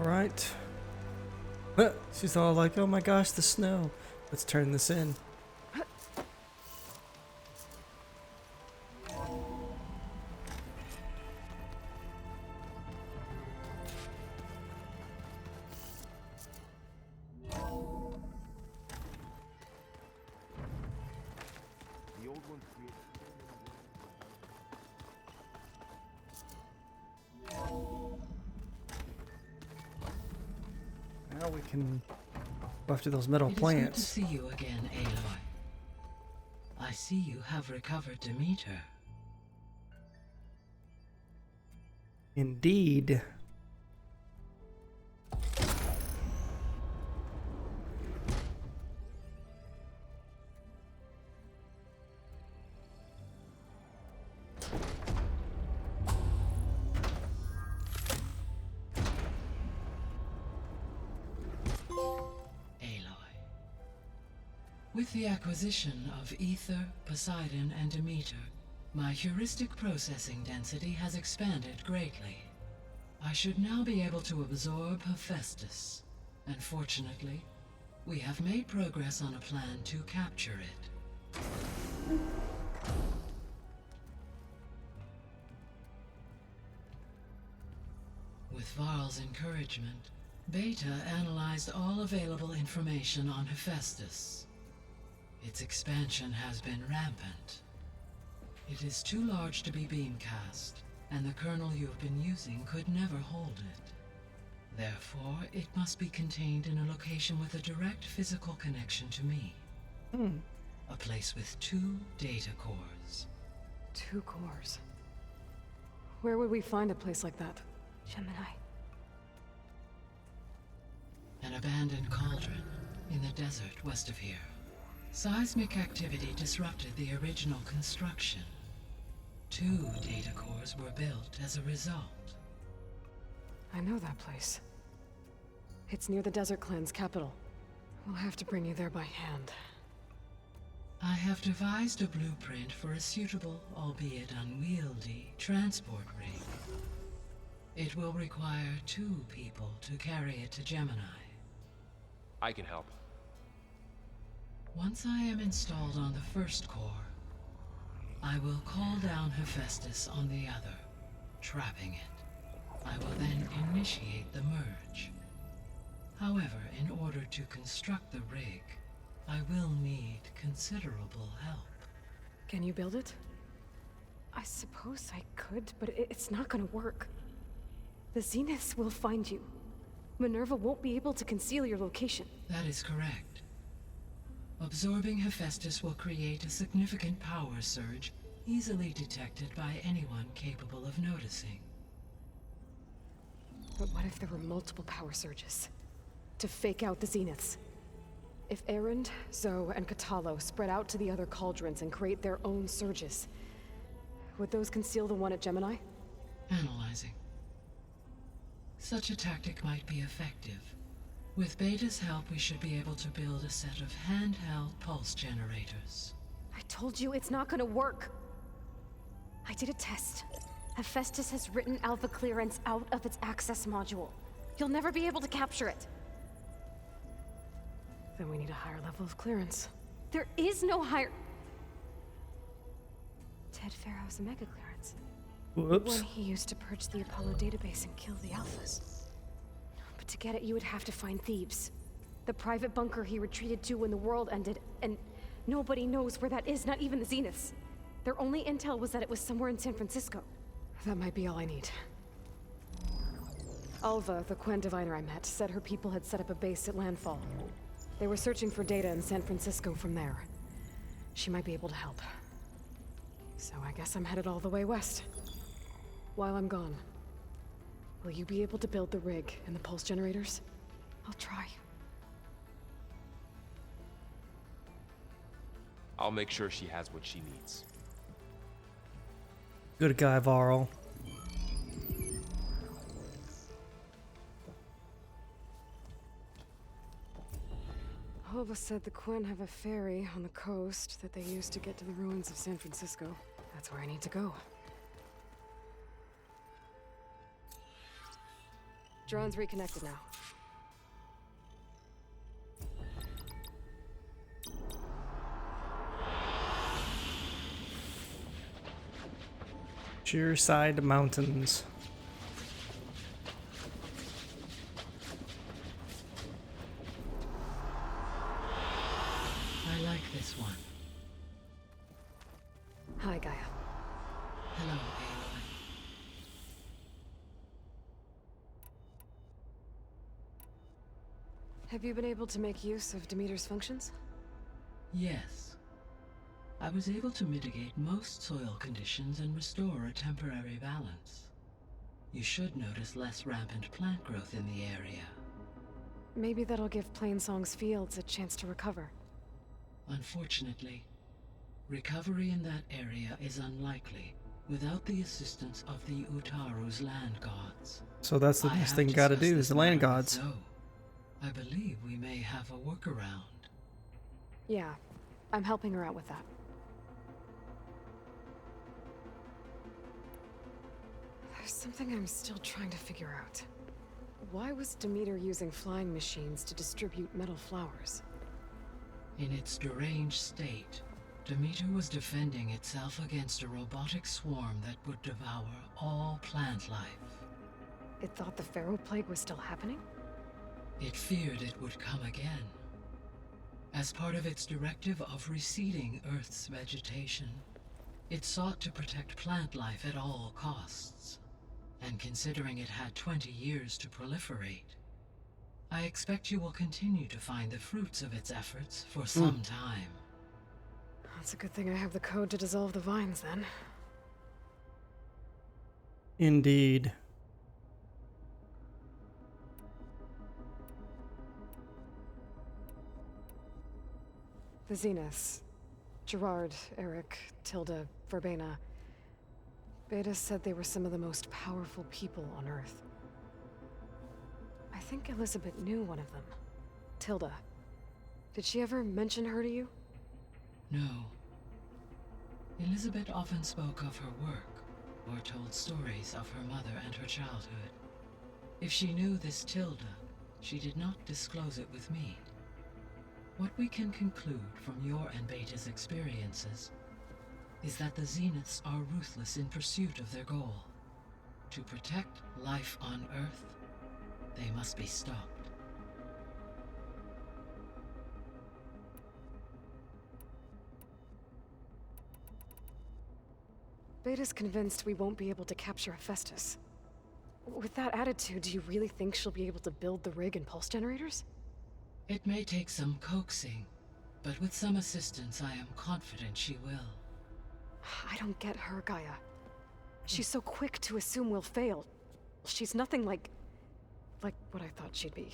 Alright. She's all like, oh my gosh, the snow. Let's turn this in. Now we can go after those metal plants. It is good to see you again, Aloy. I see you have recovered Demeter. Indeed. With the acquisition of Ether, Poseidon, and Demeter, my heuristic processing density has expanded greatly. I should now be able to absorb Hephaestus, and fortunately, we have made progress on a plan to capture it. With Varl's encouragement, Beta analyzed all available information on Hephaestus. Its expansion has been rampant. It is too large to be beamcast, and the kernel you've been using could never hold it. Therefore, it must be contained in a location with a direct physical connection to me. A place with 2 data cores. 2 cores? Where would we find a place like that? Gemini. An abandoned cauldron in the desert west of here. Seismic activity disrupted the original construction. 2 data cores were built as a result. I know that place. It's near the Desert Clan's capital. We'll have to bring you there by hand. I have devised a blueprint for a suitable, albeit unwieldy, transport rig. It will require 2 people to carry it to Gemini. I can help. Once I am installed on the first core, I will call down Hephaestus on the other, trapping it. I will then initiate the merge. However, in order to construct the rig, I will need considerable help. Can you build it? I suppose I could, but it's not gonna work. The Zeniths will find you. Minerva won't be able to conceal your location. That is correct. Absorbing Hephaestus will create a significant power surge, easily detected by anyone capable of noticing. But what if there were multiple power surges? To fake out the Zeniths? If Erend, Zoe, and Katalo spread out to the other cauldrons and create their own surges, would those conceal the one at Gemini? Analyzing. Such a tactic might be effective. With Beta's help, we should be able to build a set of handheld pulse generators. I told you it's not gonna work. I did a test. Hephaestus has written alpha clearance out of its access module. You'll never be able to capture it. Then we need a higher level of clearance. There is no higher... Ted Pharaoh's mega clearance. Whoops. One he used to purge the Apollo database and kill the alphas. But to get it, you would have to find Thebes. The private bunker he retreated to when the world ended, and nobody knows where that is, not even the Zeniths. Their only intel was that it was somewhere in San Francisco. That might be all I need. Alva, the Quen diviner I met, said her people had set up a base at landfall. They were searching for data in San Francisco from there. She might be able to help. So I guess I'm headed all the way west. While I'm gone, will you be able to build the rig and the pulse generators? I'll try. I'll make sure she has what she needs. Good guy, Varl. Alva said the Quen have a ferry on the coast that they use to get to the ruins of San Francisco. That's where I need to go. Drone's reconnected now. Sheerside Mountains. I like this one. Hi, Gaia. Hello, Aloy. Have you been able to make use of Demeter's functions? Yes. I was able to mitigate most soil conditions and restore a temporary balance. You should notice less rampant plant growth in the area. Maybe that'll give Plainsong's fields a chance to recover. Unfortunately, recovery in that area is unlikely without the assistance of the Utaru's land gods. So that's the I best have thing you gotta discussed do this is the land matter with gods. Zoe. I believe we may have a workaround. Yeah, I'm helping her out with that. There's something I'm still trying to figure out. Why was Demeter using flying machines to distribute metal flowers? In its deranged state, Demeter was defending itself against a robotic swarm that would devour all plant life. It thought the Pharaoh Plague was still happening? It feared it would come again. As part of its directive of reseeding Earth's vegetation, it sought to protect plant life at all costs. And considering it had 20 years to proliferate, I expect you will continue to find the fruits of its efforts for some time. That's a good thing I have the code to dissolve the vines, then. Indeed. The Zeniths. Gerard, Eric, Tilda, Verbena. Beta said they were some of the most powerful people on Earth. I think Elizabeth knew one of them. Tilda. Did she ever mention her to you? No. Elizabeth often spoke of her work, or told stories of her mother and her childhood. If she knew this Tilda, she did not disclose it with me. What we can conclude from your and Beta's experiences is that the Zeniths are ruthless in pursuit of their goal. To protect life on Earth, they must be stopped. Beta's convinced we won't be able to capture Hephaestus. With that attitude, do you really think she'll be able to build the rig and pulse generators? It may take some coaxing, but with some assistance I am confident she will. I don't get her, Gaia. She's so quick to assume we'll fail. She's nothing like what I thought she'd be.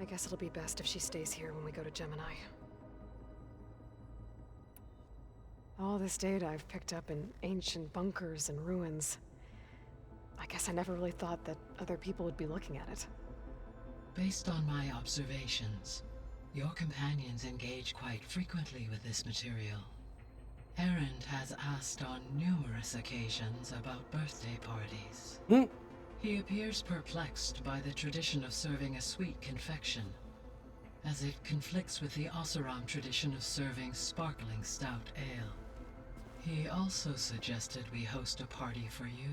I guess it'll be best if she stays here when we go to Gemini. All this data I've picked up in ancient bunkers and ruins. I guess I never really thought that other people would be looking at it. Based on my observations, your companions engage quite frequently with this material. Erend has asked on numerous occasions about birthday parties. He appears perplexed by the tradition of serving a sweet confection, as it conflicts with the Oseram tradition of serving sparkling stout ale. He also suggested we host a party for you,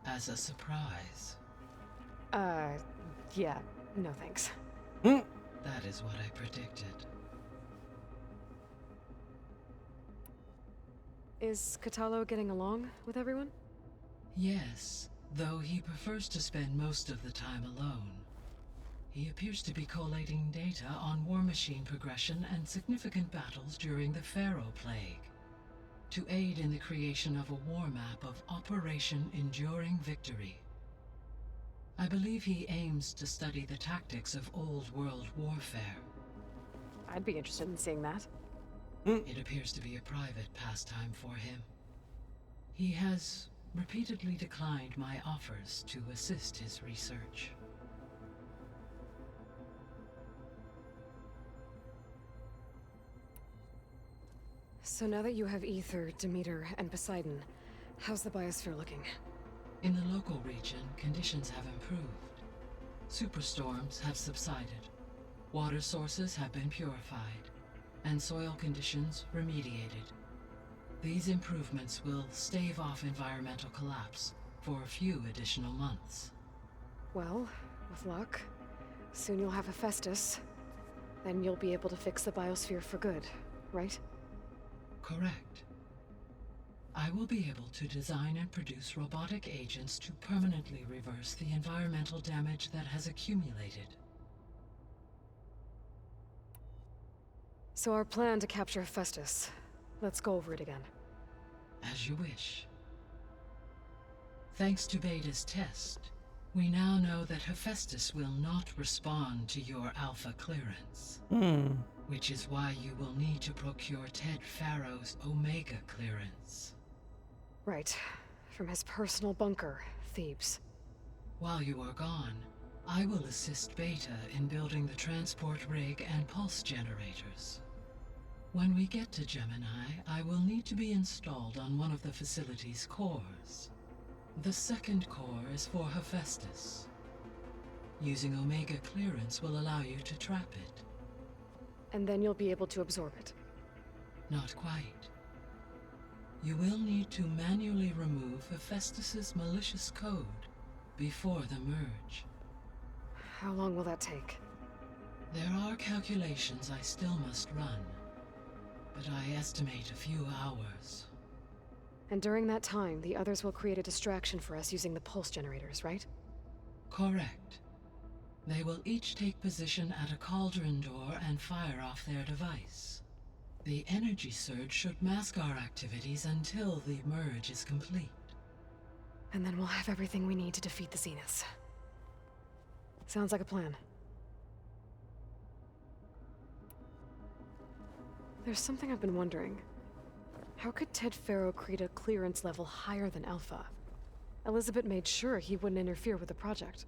as a surprise. Yeah, no thanks. That is what I predicted. Is Katalo getting along with everyone? Yes, though he prefers to spend most of the time alone. He appears to be collating data on war machine progression and significant battles during the Pharaoh Plague, to aid in the creation of a war map of Operation Enduring Victory. I believe he aims to study the tactics of old world warfare. I'd be interested in seeing that. It appears to be a private pastime for him. He has repeatedly declined my offers to assist his research. So now that you have Ether, Demeter, and Poseidon, how's the biosphere looking? In the local region, conditions have improved. superstorms have subsided, water sources have been purified, and soil conditions remediated. These improvements will stave off environmental collapse for a few additional months. Well, with luck, soon you'll have Hephaestus. Then you'll be able to fix the biosphere for good, right? Correct. I will be able to design and produce robotic agents to permanently reverse the environmental damage that has accumulated. So our plan to capture Hephaestus. Let's go over it again. As you wish. Thanks to Beta's test, we now know that Hephaestus will not respond to your Alpha clearance. Which is why you will need to procure Ted Farrow's Omega clearance. Right. From his personal bunker, Thebes. While you are gone, I will assist Beta in building the transport rig and pulse generators. When we get to Gemini, I will need to be installed on one of the facility's cores. The second core is for Hephaestus. Using Omega clearance will allow you to trap it. And then you'll be able to absorb it. Not quite. You will need to manually remove Hephaestus's malicious code before the merge. How long will that take? There are calculations I still must run, but I estimate a few hours. And during that time, the others will create a distraction for us using the pulse generators, right? Correct. They will each take position at a cauldron door and fire off their device. The energy surge should mask our activities until the merge is complete. And then we'll have everything we need to defeat the Zeniths. Sounds like a plan. There's something I've been wondering. How could Ted Farrow create a clearance level higher than Alpha? Elizabeth made sure he wouldn't interfere with the project.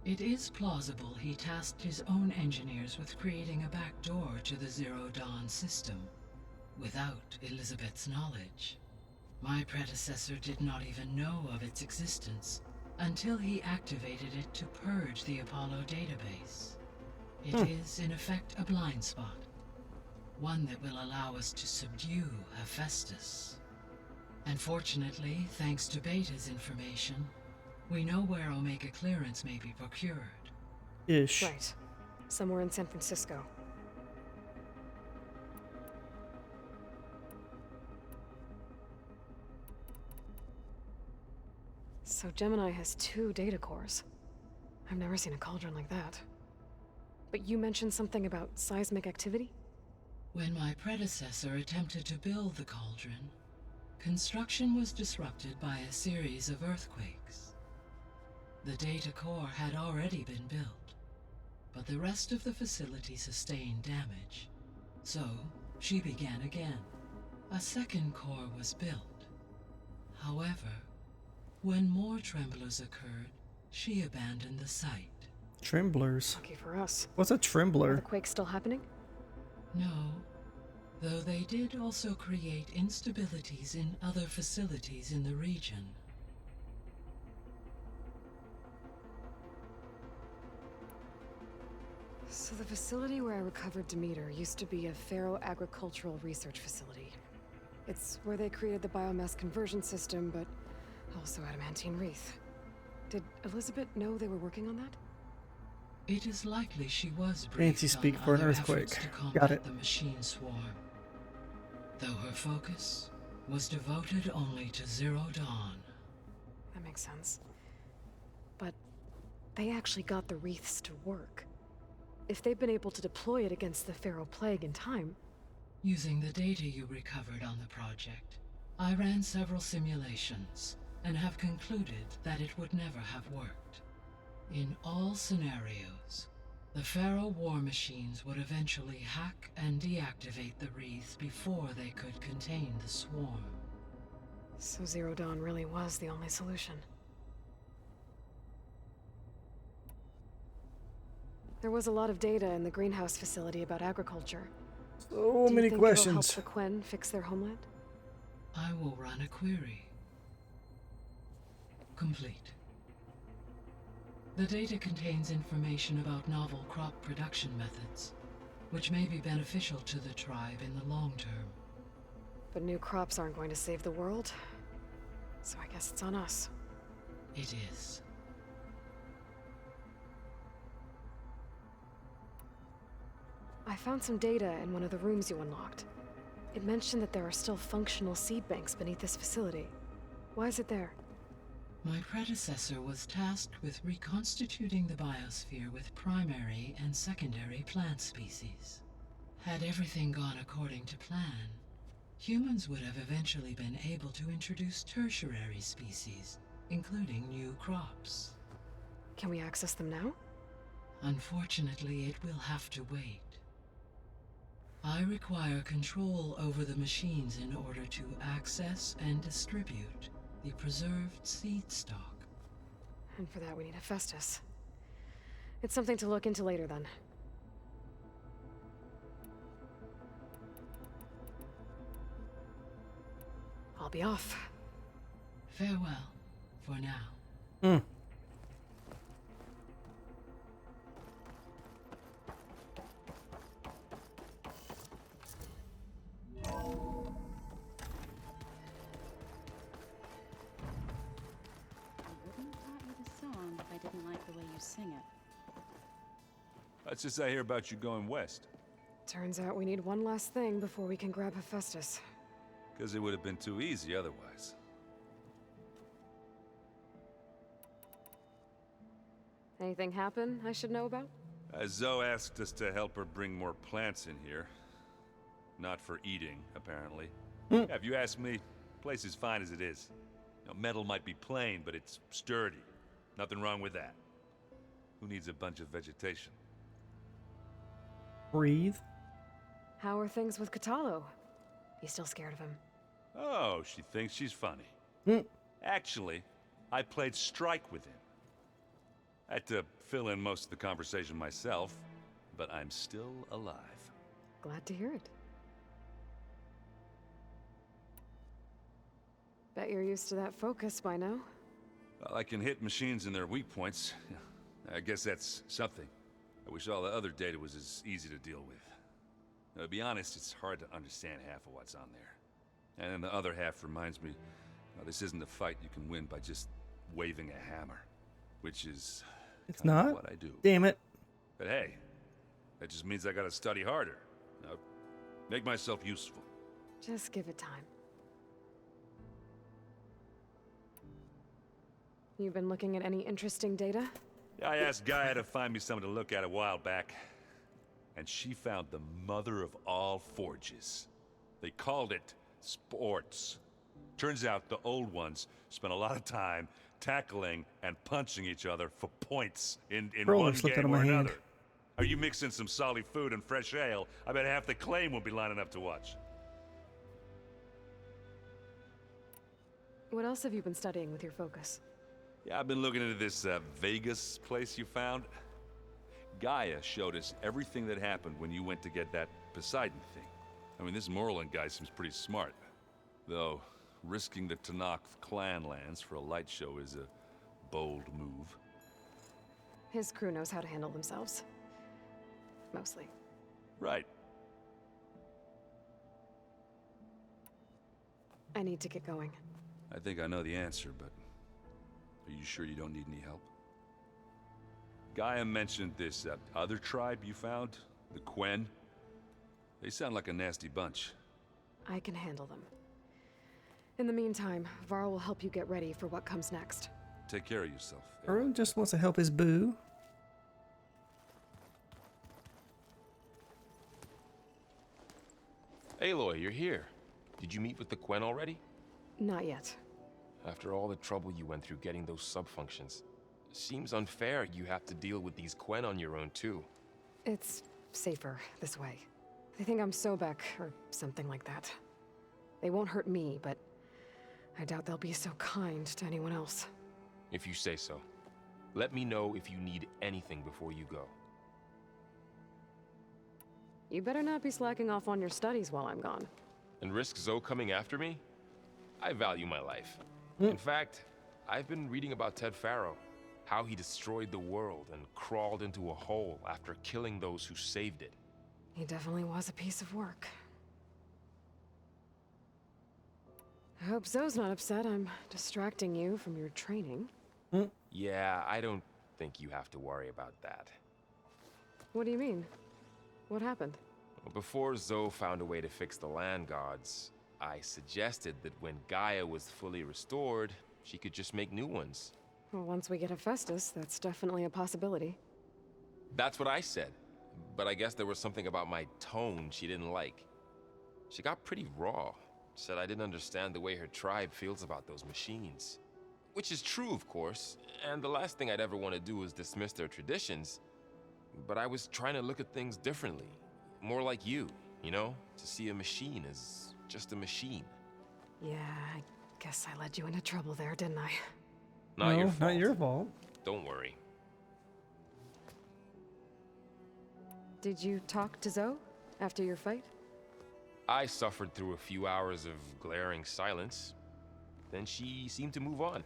It is plausible he tasked his own engineers with creating a back door to the Zero Dawn system, without Elizabeth's knowledge. My predecessor did not even know of its existence until he activated it to purge the Apollo database. It is, in effect, a blind spot. One that will allow us to subdue Hephaestus. And fortunately, thanks to Beta's information, we know where Omega clearance may be procured. Ish. Right. Somewhere in San Francisco. So Gemini has 2 data cores. I've never seen a cauldron like that. But you mentioned something about seismic activity? When my predecessor attempted to build the cauldron, construction was disrupted by a series of earthquakes. The data core had already been built, but the rest of the facility sustained damage. So, she began again. A second core was built. However, when more tremblers occurred, she abandoned the site. Tremblers. Lucky for us. What's a Are the trembler? quakes still happening? No, though they did also create instabilities in other facilities in the region. So the facility where I recovered Demeter used to be a Pharaoh agricultural research facility. It's where they created the biomass conversion system, but also adamantine wreath. Did Elizabeth know they were working on that? It is likely she was Fancy briefed speak on for an other earthquake. efforts to Got combat it. the machine swarm, though her focus was devoted only to Zero Dawn. That makes sense. But they actually got the wreaths to work. If they've been able to deploy it against the Pharaoh Plague in time, Using the data you recovered on the project, I ran several simulations and have concluded that it would never have worked. In all scenarios, the Pharaoh war machines would eventually hack and deactivate the wreaths before they could contain the swarm. so Zero Dawn really was the only solution. There was a lot of data in the greenhouse facility about agriculture. So Do you many think questions. it'll help the Quen fix their homeland? I will run a query. Complete. The data contains information about novel crop production methods, which may be beneficial to the tribe in the long term. But new crops aren't going to save the world, so I guess it's on us. It is. I found some data in one of the rooms you unlocked. It mentioned that there are still functional seed banks beneath this facility. Why is it there? My predecessor was tasked with reconstituting the biosphere with primary and secondary plant species. Had everything gone according to plan, humans would have eventually been able to introduce tertiary species, including new crops. Can we access them now? Unfortunately, it will have to wait. I require control over the machines in order to access and distribute the preserved seed stock. And for that we need Hephaestus. It's something to look into later then. I'll be off. Farewell, for now. Hmm. I didn't like the way you sing it. That's just I hear about you going west. Turns out we need one last thing before we can grab Hephaestus. Because it would have been too easy otherwise. Anything happen I should know about? Zoe asked us to help her bring more plants in here. Not for eating, apparently. Yeah, if you ask me, the place is fine as it is. You know, metal might be plain, but it's sturdy. Nothing wrong with that. Who needs a bunch of vegetation? Breathe. How are things with Katalo? You still scared of him? Oh, she thinks she's funny. Actually, I played strike with him. I had to fill in most of the conversation myself, but I'm still alive. Glad to hear it. Bet you're used to that focus by now. Well, I can hit machines in their weak points. I guess that's something. I wish all the other data was as easy to deal with. Now, to be honest, it's hard to understand half of what's on there. And then the other half reminds me, this isn't a fight you can win by just waving a hammer. Which is It's kind of not? what I do. Damn it. But hey, that just means I gotta study harder. Now, make myself useful. Just give it time. You've been looking at any interesting data? I asked Gaia to find me something to look at a while back, and she found the mother of all forges. They called it sports. Turns out the old ones spent a lot of time tackling and punching each other for points in Bro, one I slipped out game of or my hand. another. Are you mixing some solid food and fresh ale? I bet half the claim will be lining up to watch. What else have you been studying with your focus? Yeah, I've been looking into this Vegas place you found. Gaia showed us everything that happened when you went to get that Poseidon thing. I mean, this Morlun guy seems pretty smart. Though, risking the Tanakh clan lands for a light show is a bold move. His crew knows how to handle themselves. Mostly. Right. I need to get going. I think I know the answer, but are you sure you don't need any help? Gaia mentioned this other tribe you found, the Quen. They sound like a nasty bunch. I can handle them. In the meantime, Varl will help you get ready for what comes next. Take care of yourself. Erwin just wants to help his boo. Aloy, you're here. Did you meet with the Quen already? Not yet. After all the trouble you went through getting those subfunctions, seems unfair you have to deal with these Quen on your own too. It's safer this way. They think I'm Sobek, or something like that. They won't hurt me, but I doubt they'll be so kind to anyone else. If you say so. Let me know if you need anything before you go. You better not be slacking off on your studies while I'm gone. And risk Zoe coming after me? I value my life. In fact, I've been reading about Ted Faro. How he destroyed the world and crawled into a hole after killing those who saved it. He definitely was a piece of work. I hope Zoe's not upset I'm distracting you from your training. Yeah, I don't think you have to worry about that. What do you mean? What happened? Well, before Zoe found a way to fix the land gods, I suggested that when Gaia was fully restored, she could just make new ones. Well, once we get Hephaestus, that's definitely a possibility. That's what I said, but I guess there was something about my tone she didn't like. She got pretty raw, said I didn't understand the way her tribe feels about those machines. Which is true, of course, and the last thing I'd ever want to do is dismiss their traditions. But I was trying to look at things differently. More like you know? To see a machine as just a machine. Yeah, I guess I led you into trouble there, didn't I? Not No, your fault. not your fault. Don't worry. Did you talk to Zoe after your fight? I suffered through a few hours of glaring silence. Then she seemed to move on.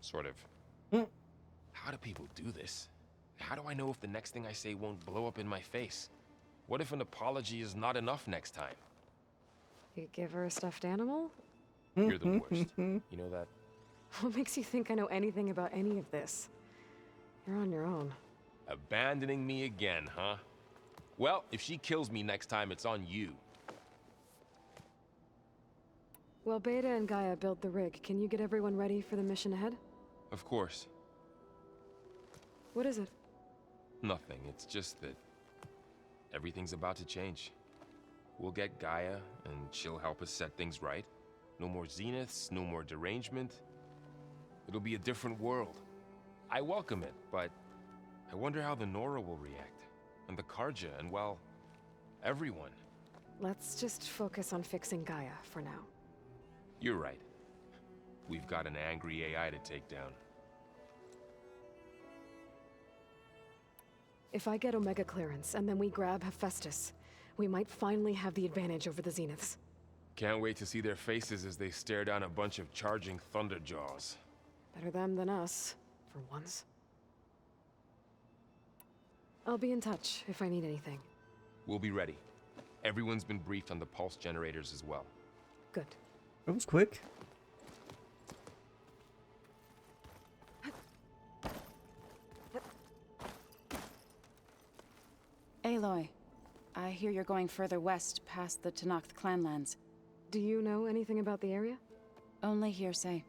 Sort of. How do people do this? How do I know if the next thing I say won't blow up in my face? What if an apology is not enough next time? You give her a stuffed animal? You're the worst. You know that? What makes you think I know anything about any of this? You're on your own. Abandoning me again, huh? Well, if she kills me next time, it's on you. Well, Beta and Gaia built the rig. Can you get everyone ready for the mission ahead? Of course. What is it? Nothing. It's just that everything's about to change. We'll get Gaia, and she'll help us set things right. No more zeniths, no more derangement. It'll be a different world. I welcome it, but I wonder how the Nora will react. And the Karja, and well, everyone. Let's just focus on fixing Gaia for now. You're right. We've got an angry AI to take down. If I get Omega clearance, and then we grab Hephaestus, we might finally have the advantage over the Zeniths. Can't wait to see their faces as they stare down a bunch of charging Thunderjaws. Better them than us, for once. I'll be in touch if I need anything. We'll be ready. Everyone's been briefed on the pulse generators as well. Good. That was quick. Aloy, I hear you're going further west past the Tenakth clanlands. Do you know anything about the area? Only hearsay.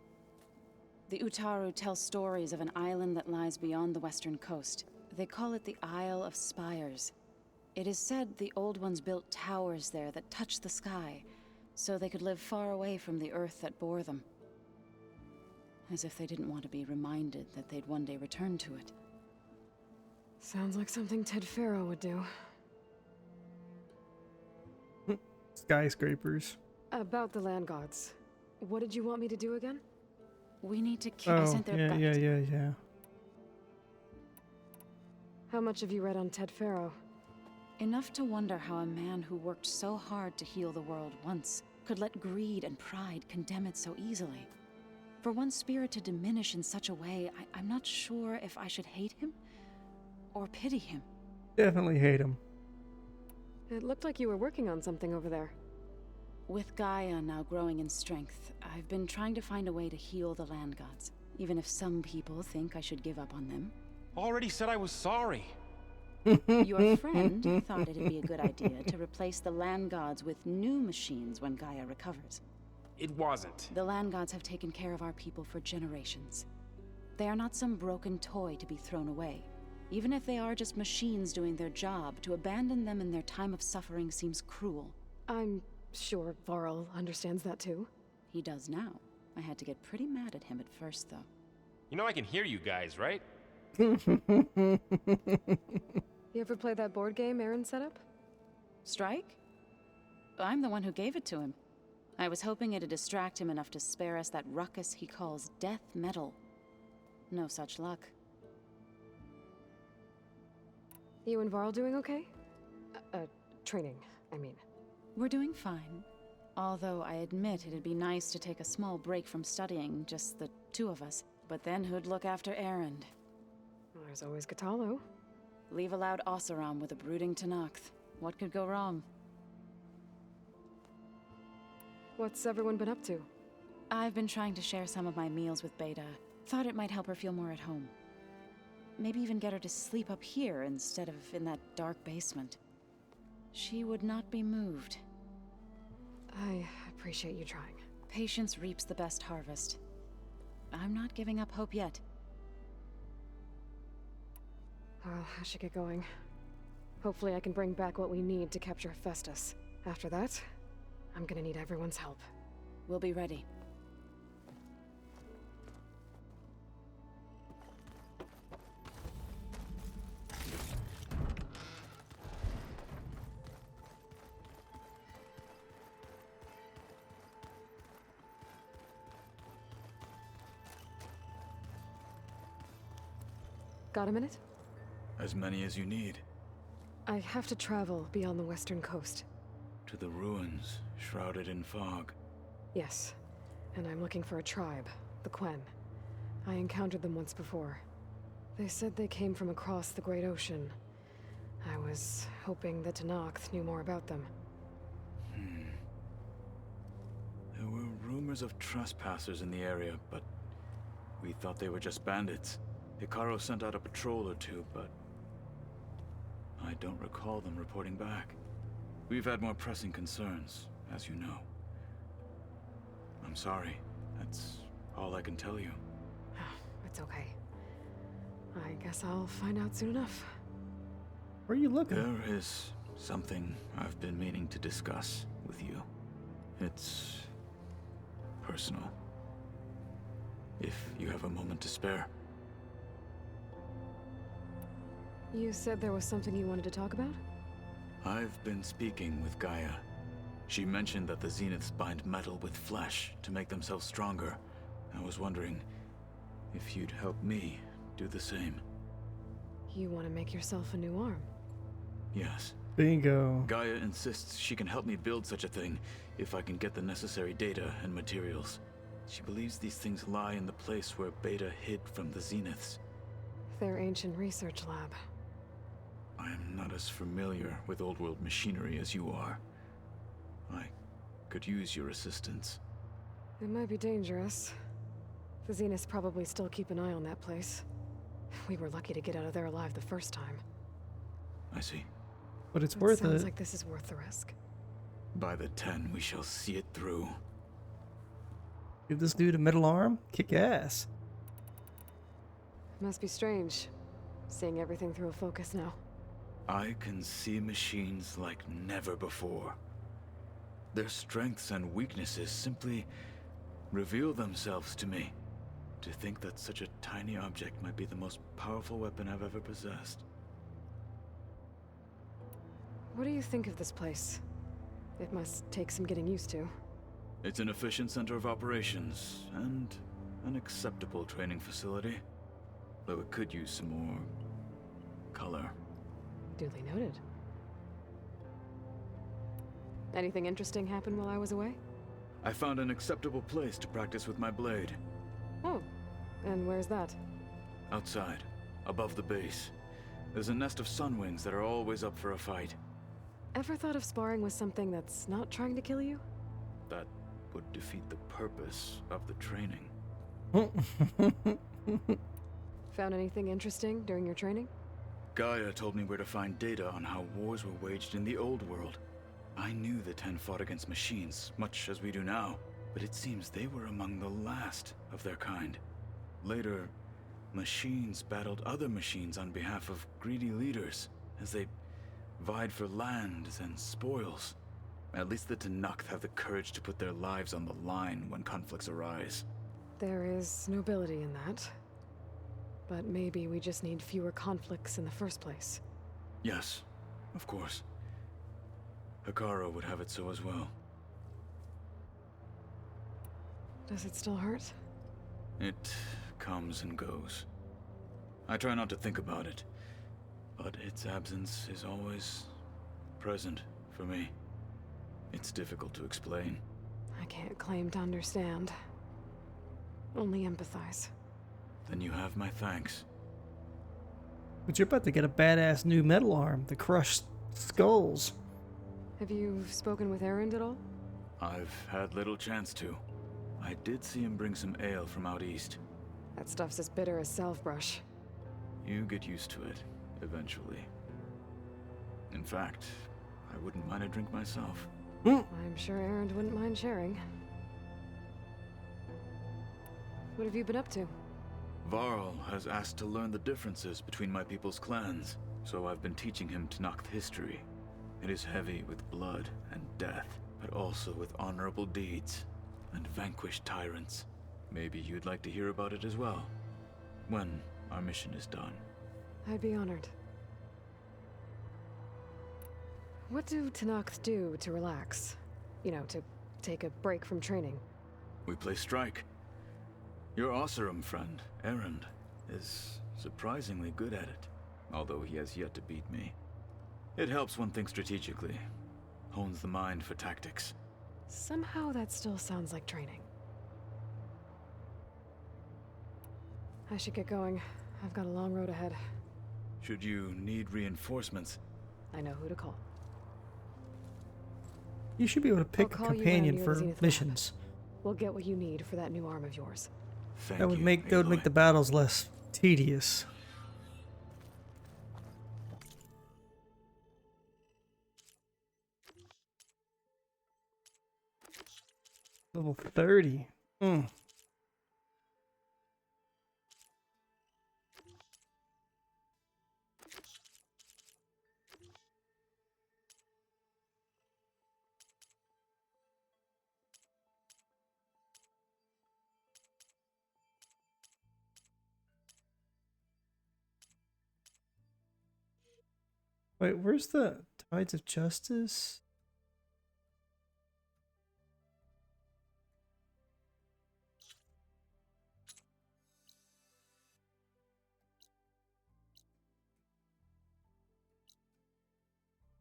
The Utaru tell stories of an island that lies beyond the western coast. They call it the Isle of Spires. It is said the Old Ones built towers there that touch the sky, so they could live far away from the earth that bore them. As if they didn't want to be reminded that they'd one day return to it. Sounds like something Ted Faro would do. Skyscrapers. About the land gods. What did you want me to do again? We need to kill. I Oh, sent their yeah, gut. yeah. How much have you read on Ted Faro? Enough to wonder how a man who worked so hard to heal the world once could let greed and pride condemn it so easily. For one spirit to diminish in such a way, I'm not sure if I should hate him or pity him. Definitely hate him. It looked like you were working on something over there. With Gaia now growing in strength, I've been trying to find a way to heal the land gods, even if some people think I should give up on them. Already said I was sorry. Your friend thought it'd be a good idea to replace the land gods with new machines when Gaia recovers. It wasn't. The land gods have taken care of our people for generations. They are not some broken toy to be thrown away. Even if they are just machines doing their job, to abandon them in their time of suffering seems cruel. I'm sure Varl understands that too. He does now. I had to get pretty mad at him at first, though. You know I can hear you guys, right? You ever play that board game Aaron set up? Strike? I'm the one who gave it to him. I was hoping it'd distract him enough to spare us that ruckus he calls death metal. No such luck. You and Varl doing okay? Training, I mean. We're doing fine. Although I admit it'd be nice to take a small break from studying, just the two of us. But then who'd look after Aaron? Well, there's always Katalo. Leave allowed Oseram with a brooding Tenakth. What could go wrong? What's everyone been up to? I've been trying to share some of my meals with Beta. Thought it might help her feel more at home. Maybe even get her to sleep up here instead of in that dark basement. She would not be moved. I appreciate you trying. Patience reaps the best harvest. I'm not giving up hope yet. Well, I should get going. Hopefully I can bring back what we need to capture Hephaestus. After that, I'm gonna need everyone's help. We'll be ready. Got a minute? As many as you need. I have to travel beyond the western coast. To the ruins, shrouded in fog. Yes, and I'm looking for a tribe, the Quen. I encountered them once before. They said they came from across the Great Ocean. I was hoping that Tenakth knew more about them. There were rumors of trespassers in the area, but we thought they were just bandits. Hikaru sent out a patrol or two, but I don't recall them reporting back. We've had more pressing concerns, as you know. I'm sorry. That's all I can tell you. It's okay. I guess I'll find out soon enough. Where are you looking? There is something I've been meaning to discuss with you. It's personal. If you have a moment to spare. You said there was something you wanted to talk about? I've been speaking with Gaia. She mentioned that the Zeniths bind metal with flesh to make themselves stronger. I was wondering if you'd help me do the same. You want to make yourself a new arm? Yes. Bingo. Gaia insists she can help me build such a thing if I can get the necessary data and materials. She believes these things lie in the place where Beta hid from the Zeniths. Their ancient research lab. I am not as familiar with old-world machinery as you are. I could use your assistance. It might be dangerous. The Zeniths probably still keep an eye on that place. We were lucky to get out of there alive the first time. I see. But it's worth Sounds it. like this is worth the risk. By the 10, we shall see it through. Give this dude a metal arm? Kick ass. Must be strange, seeing everything through a focus now. I can see machines like never before. Their strengths and weaknesses simply reveal themselves to me. To think that such a tiny object might be the most powerful weapon I've ever possessed. What do you think of this place? It must take some getting used to. It's an efficient center of operations, and an acceptable training facility. Though it could use some more color. Duly noted. Anything interesting happen while I was away? I found an acceptable place to practice with my blade. Oh, and where's that? Outside, above the base. There's a nest of sunwings that are always up for a fight. Ever thought of sparring with something that's not trying to kill you? That would defeat the purpose of the training. Found anything interesting during your training? Gaia told me where to find data on how wars were waged in the old world. I knew the 10 fought against machines, much as we do now, but it seems they were among the last of their kind. Later, machines battled other machines on behalf of greedy leaders, as they vied for lands and spoils. At least the Tenakth have the courage to put their lives on the line when conflicts arise. There is nobility in that. But maybe we just need fewer conflicts in the first place. Yes, of course. Hikaru would have it so as well. Does it still hurt? It comes and goes. I try not to think about it, but its absence is always present for me. It's difficult to explain. I can't claim to understand. Only empathize. Then you have my thanks. But you're about to get a badass new metal arm, the crushed skulls. Have you spoken with Erend at all? I've had little chance to. I did see him bring some ale from out east. That stuff's as bitter as salvebrush. You get used to it, eventually. In fact, I wouldn't mind a drink myself. I'm sure Erend wouldn't mind sharing. What have you been up to? Varl has asked to learn the differences between my people's clans, so I've been teaching him Tenakth history. It is heavy with blood and death, but also with honorable deeds and vanquished tyrants. Maybe you'd like to hear about it as well, when our mission is done. I'd be honored. What do Tenakth do to relax? You know, to take a break from training? We play strike. Your Oseram friend, Erend, is surprisingly good at it, although he has yet to beat me. It helps one think strategically, hones the mind for tactics. Somehow that still sounds like training. I should get going. I've got a long road ahead. Should you need reinforcements, I know who to call. You should be able to pick a call you when I'm companion near for the Zenith lab. missions. We'll get what you need for that new arm of yours. thank That would you, make Aloy. the battles less tedious. Level 30. Wait, where's the Tides of Justice?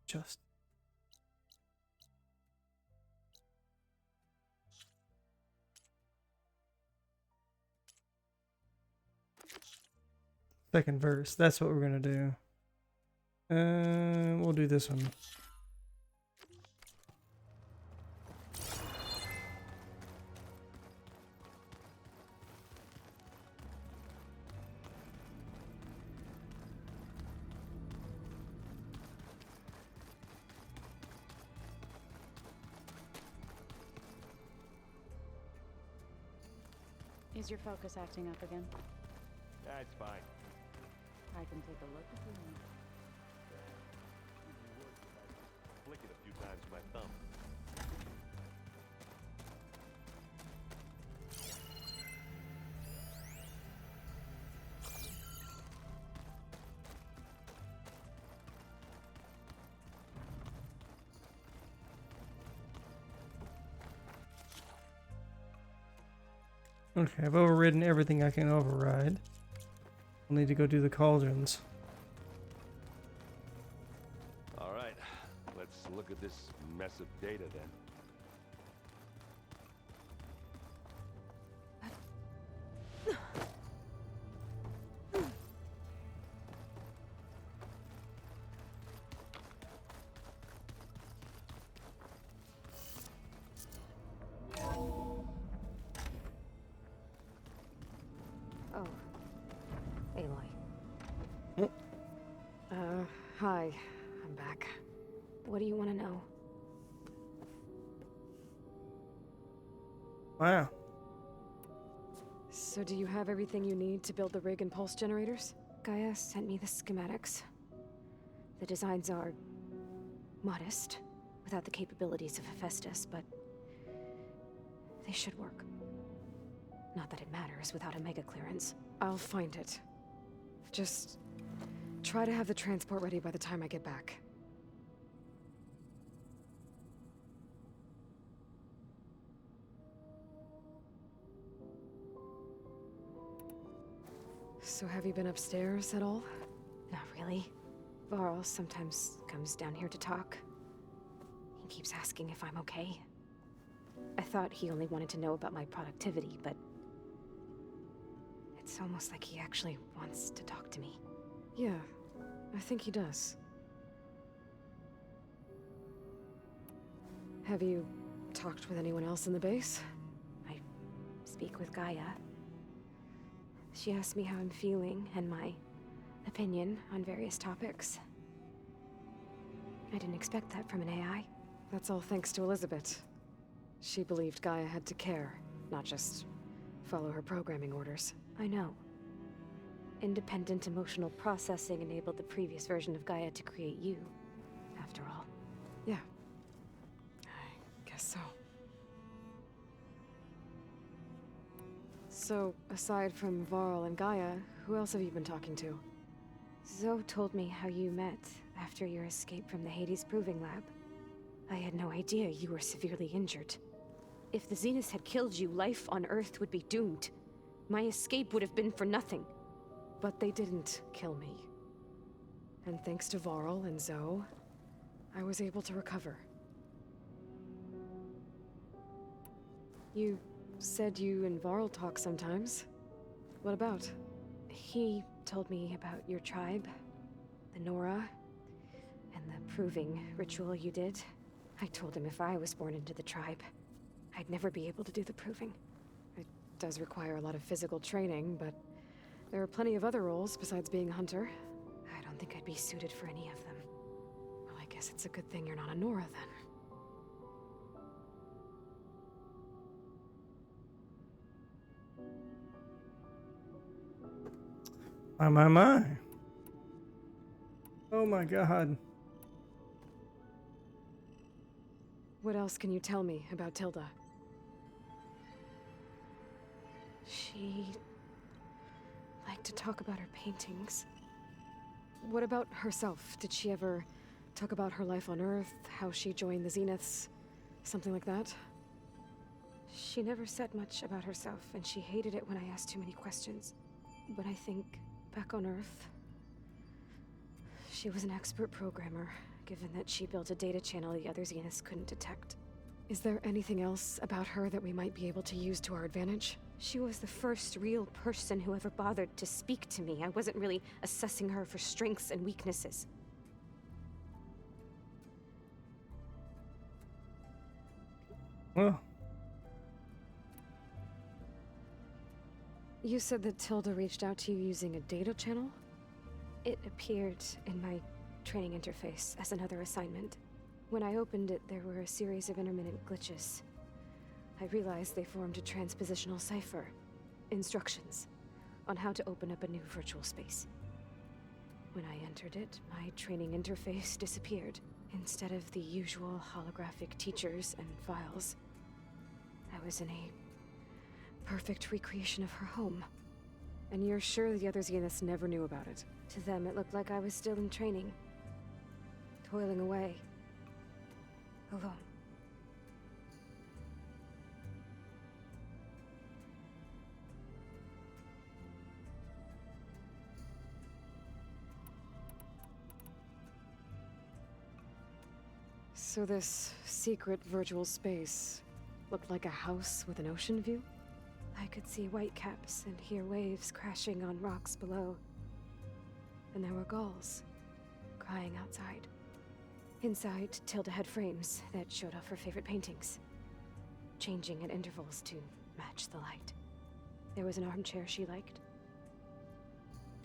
Just. Second verse. That's what we're gonna do. We'll do this one. Is your focus acting up again? That's fine. I can take a look if you want. Flick it a few times with my thumb. Okay, I've overridden everything I can override. We'll need to go do the cauldrons. All right, let's look at this mess of data then. Oh. Aloy. Hi. I'm back. What do you want to know? Wow. So do you have everything you need to build the rig and pulse generators? Gaia sent me the schematics. The designs are modest, without the capabilities of Hephaestus, but they should work. Not that it matters without a mega clearance. I'll find it. Just try to have the transport ready by the time I get back. So have you been upstairs at all? Not really. Varl sometimes comes down here to talk. He keeps asking if I'm okay. I thought he only wanted to know about my productivity, but it's almost like he actually wants to talk to me. Yeah, I think he does. Have you talked with anyone else in the base? I speak with Gaia. She asked me how I'm feeling and my opinion on various topics. I didn't expect that from an AI. That's all thanks to Elizabeth. She believed Gaia had to care, not just follow her programming orders. I know. Independent emotional processing enabled the previous version of Gaia to create you, after all. Yeah. I guess so. So, aside from Varl and Gaia, who else have you been talking to? Zoe told me how you met after your escape from the Hades Proving Lab. I had no idea you were severely injured. If the Zeniths had killed you, life on Earth would be doomed. My escape would have been for nothing. But they didn't kill me. And thanks to Varl and Zoe, I was able to recover. You said you and Varl talk sometimes. What about? He told me about your tribe, the Nora, and the proving ritual you did. I told him if I was born into the tribe, I'd never be able to do the proving. It does require a lot of physical training, but there are plenty of other roles besides being a hunter. I don't think I'd be suited for any of them. Well, I guess it's a good thing you're not a Nora then. My. Oh my god. What else can you tell me about Tilda? She liked to talk about her paintings. What about herself? Did she ever talk about her life on Earth, how she joined the Zeniths, something like that? She never said much about herself, and she hated it when I asked too many questions. But I think back on Earth, she was an expert programmer, given that she built a data channel the other Zeniths couldn't detect. Is there anything else about her that we might be able to use to our advantage? She was the first real person who ever bothered to speak to me. I wasn't really assessing her for strengths and weaknesses. Well, you said that Tilda reached out to you using a data channel? It appeared in my training interface as another assignment. When I opened it, there were a series of intermittent glitches. I realized they formed a transpositional cipher. Instructions on how to open up a new virtual space. When I entered it, my training interface disappeared. Instead of the usual holographic teachers and files, I was in a perfect recreation of her home. And you're sure the other Zeniths never knew about it? To them, it looked like I was still in training. Toiling away. Alone. So this secret virtual space looked like a house with an ocean view? I could see whitecaps and hear waves crashing on rocks below. And there were gulls crying outside. Inside, Tilda had frames that showed off her favorite paintings, changing at intervals to match the light. There was an armchair she liked.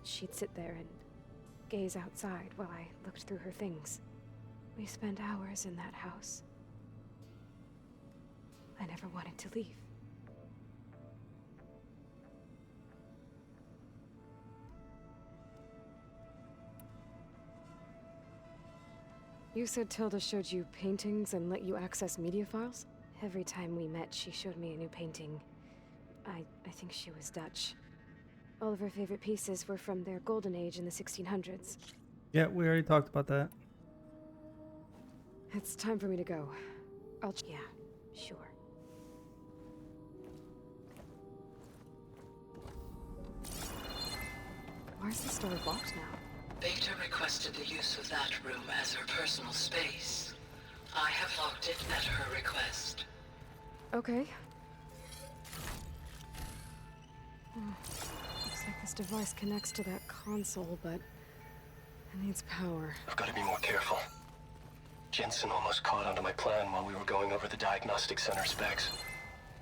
She'd sit there and gaze outside while I looked through her things. We spent hours in that house. I never wanted to leave. You said Tilda showed you paintings and let you access media files? Every time we met, she showed me a new painting. I think she was Dutch. All of her favorite pieces were from their golden age in the 1600s. yeah, we already talked about that. It's time for me to go. Yeah, sure. Why is this door locked now? Beta requested the use of that room as her personal space. I have locked it at her request. Okay. Looks like this device connects to that console, but It needs power. I've got to be more careful. Jensen almost caught onto my plan while we were going over the diagnostic center specs.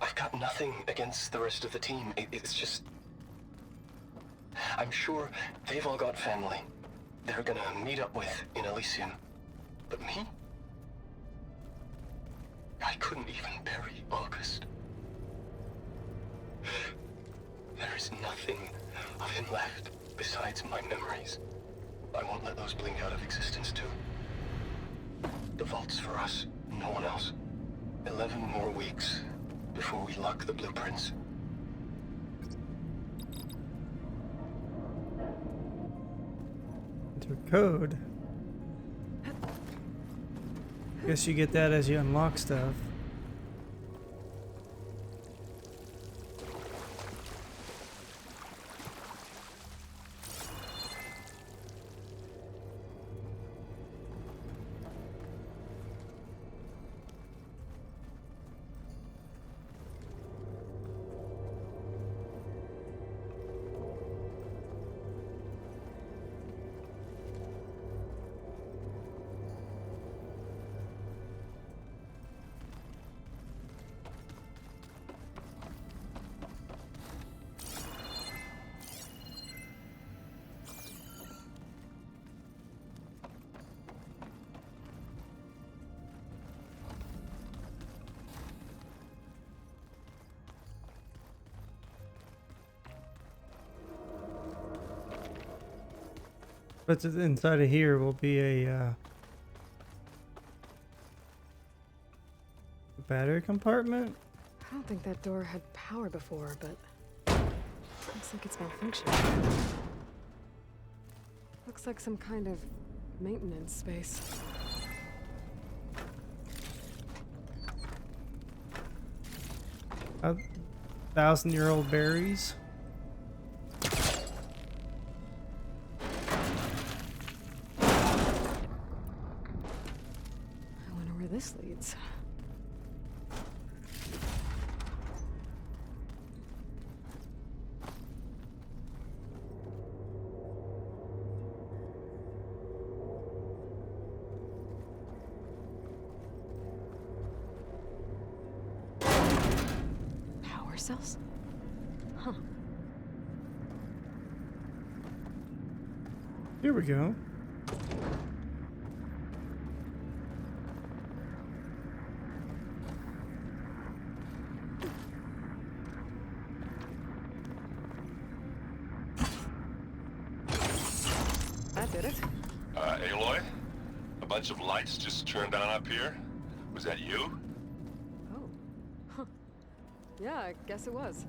I've got nothing against the rest of the team. It's just... I'm sure they've all got family they're gonna meet up with in Elysium. But me? I couldn't even bury August. There is nothing of him left besides my memories. I won't let those blink out of existence too. The vault's for us, no one else. 11 more weeks before we lock the blueprints. Enter code. Guess you get that as you unlock stuff. But inside of here will be a battery compartment. I don't think that door had power before, but looks like it's malfunctioning. Looks like some kind of maintenance space. A 1,000-year-old berries. I wonder where this leads. Power cells? Huh. Here we go. That did it. Aloy? A bunch of lights just turned on up here? Was that you? Oh. Huh. Yeah, I guess it was.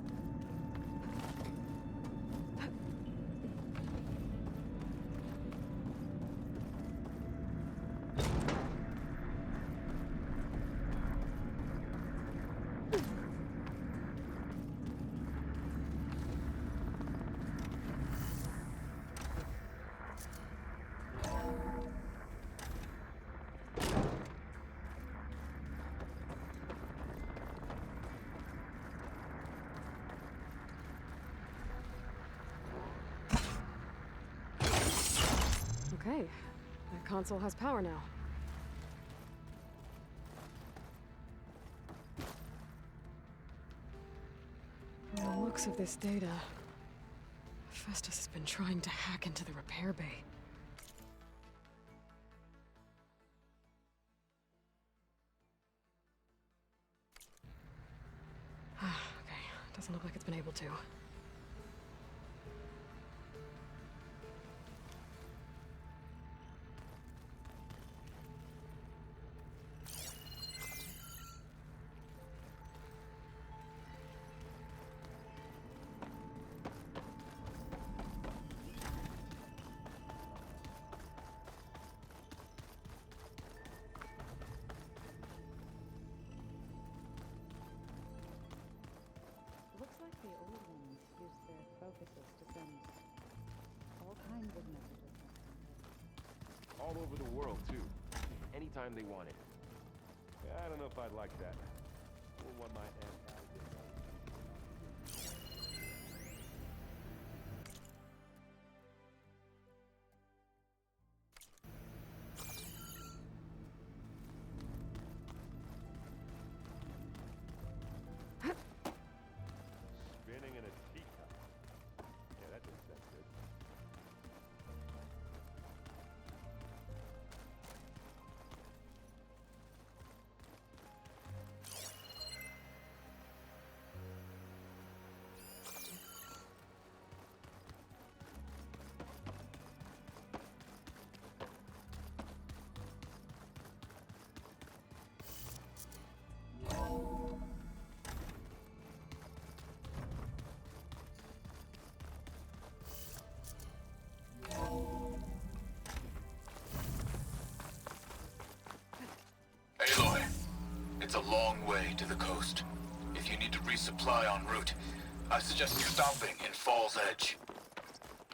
Okay, that console has power now. From the looks of this data, Festus has been trying to hack into the repair bay. Okay, doesn't look like it's been able to. Looks like the old ones used their focuses to send all kinds of messages. All over the world, too. Anytime they wanted. Yeah, I don't know if I'd like that. We'll want my aunt out of this. It's a long way to the coast. If you need to resupply en route, I suggest stopping in Fall's Edge.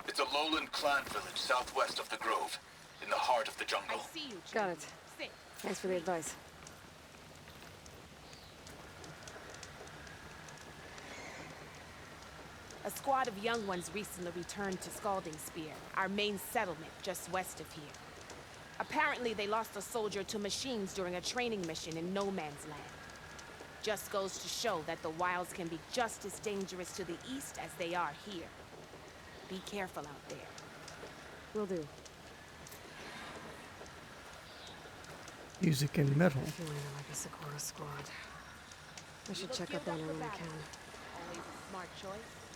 It's a lowland clan village southwest of the Grove, in the heart of the jungle. I see you, Got it. Sit. Thanks for the advice. A squad of young ones recently returned to Scalding Spear, our main settlement just west of here. Apparently, they lost a soldier to machines during a training mission in No Man's Land. Just goes to show that the wilds can be just as dangerous to the east as they are here. Be careful out there. Will do. Music and metal. Feeling like a Sakura squad. I should check up on her when I can. Always a smart choice.